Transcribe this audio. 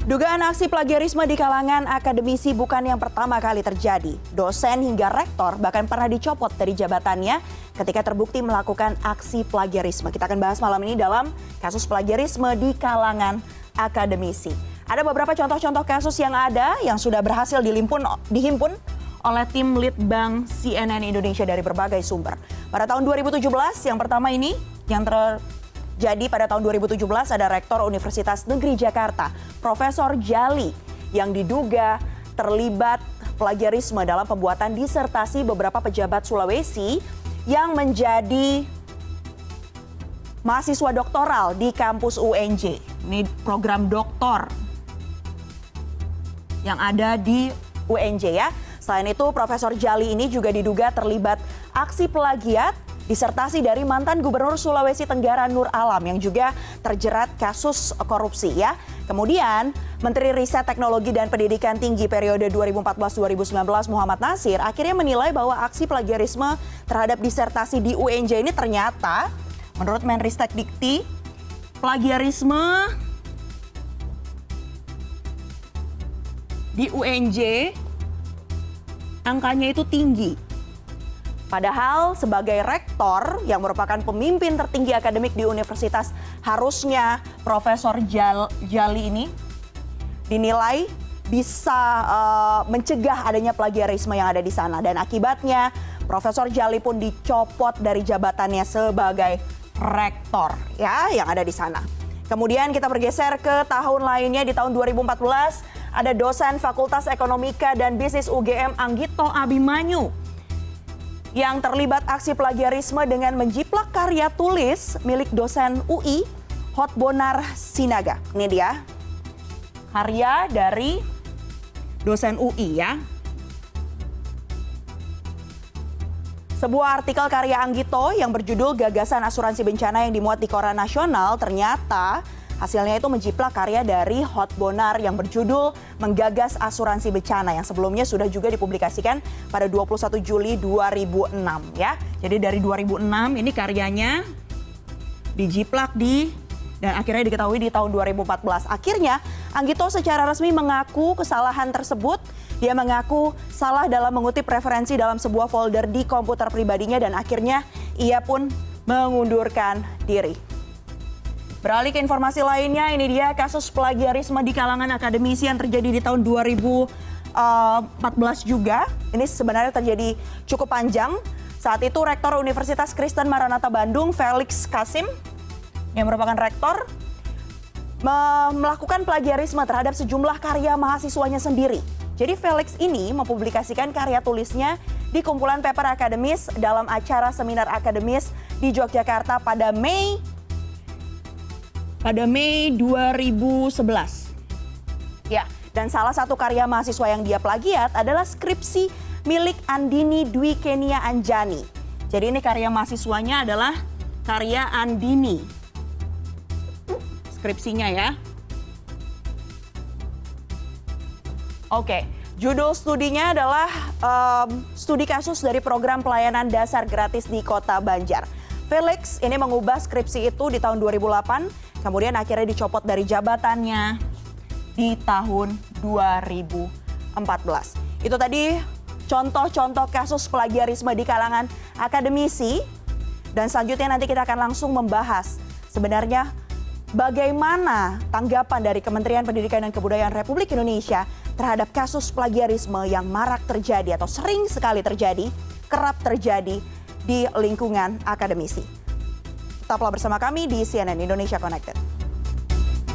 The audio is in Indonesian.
Dugaan aksi plagiarisme di kalangan akademisi bukan yang pertama kali terjadi. Dosen hingga rektor bahkan pernah dicopot dari jabatannya ketika terbukti melakukan aksi plagiarisme. Kita akan bahas malam ini dalam kasus plagiarisme di kalangan akademisi. Ada beberapa contoh-contoh kasus yang ada yang sudah berhasil dihimpun oleh tim Litbang CNN Indonesia dari berbagai sumber. Pada tahun 2017 yang pertama ini yang Jadi pada tahun 2017 ada Rektor Universitas Negeri Jakarta, Profesor Djali, yang diduga terlibat plagiarisme dalam pembuatan disertasi beberapa pejabat Sulawesi yang menjadi mahasiswa doktoral di kampus UNJ. Ini program doktor yang ada di UNJ ya. Selain itu, Profesor Djali ini juga diduga terlibat aksi plagiat disertasi dari mantan Gubernur Sulawesi Tenggara Nur Alam yang juga terjerat kasus korupsi ya. Kemudian Menteri Riset Teknologi dan Pendidikan Tinggi periode 2014-2019 Muhammad Nasir akhirnya menilai bahwa aksi plagiarisme terhadap disertasi di UNJ ini ternyata menurut Menristek Dikti plagiarisme di UNJ angkanya itu tinggi. Padahal sebagai rektor yang merupakan pemimpin tertinggi akademik di universitas, harusnya Profesor Djali ini dinilai bisa mencegah adanya plagiarisme yang ada di sana. Dan akibatnya Profesor Djali pun dicopot dari jabatannya sebagai rektor ya yang ada di sana. Kemudian kita bergeser ke tahun lainnya di tahun 2014 ada dosen Fakultas Ekonomika dan Bisnis UGM Anggito Abimanyu yang terlibat aksi plagiarisme dengan menjiplak karya tulis milik dosen UI Hotbonar Sinaga. Ini dia karya dari dosen UI ya. Sebuah artikel karya Anggito yang berjudul Gagasan Asuransi Bencana yang dimuat di Koran Nasional ternyata hasilnya itu menjiplak karya dari Hotbonar yang berjudul Menggagas Asuransi Bencana yang sebelumnya sudah juga dipublikasikan pada 21 Juli 2006 ya. Jadi dari 2006 ini karyanya dijiplak dan akhirnya diketahui di tahun 2014. Akhirnya Anggito secara resmi mengaku kesalahan tersebut. Dia mengaku salah dalam mengutip referensi dalam sebuah folder di komputer pribadinya dan akhirnya ia pun mengundurkan diri. Beralih ke informasi lainnya, ini dia kasus plagiarisme di kalangan akademisi yang terjadi di tahun 2014 juga. Ini sebenarnya terjadi cukup panjang. Saat itu Rektor Universitas Kristen Maranatha Bandung, Felix Kasim, yang merupakan rektor, melakukan plagiarisme terhadap sejumlah karya mahasiswanya sendiri. Jadi Felix ini mempublikasikan karya tulisnya di kumpulan paper akademis dalam acara seminar akademis di Yogyakarta pada Mei 2011. Ya, dan salah satu karya mahasiswa yang dia plagiat adalah skripsi milik Andini Dwi Kenia Anjani. Jadi ini karya mahasiswanya adalah karya Andini. Skripsinya ya. Oke, judul studinya adalah studi kasus dari program pelayanan dasar gratis di Kota Banjar. Felix ini mengubah skripsi itu di tahun 2008. Kemudian akhirnya dicopot dari jabatannya di tahun 2014. Itu tadi contoh-contoh kasus plagiarisme di kalangan akademisi. Dan selanjutnya nanti kita akan langsung membahas sebenarnya bagaimana tanggapan dari Kementerian Pendidikan dan Kebudayaan Republik Indonesia terhadap kasus plagiarisme yang marak terjadi atau sering sekali terjadi, kerap terjadi di lingkungan akademisi. Tetaplah bersama kami di CNN Indonesia Connected.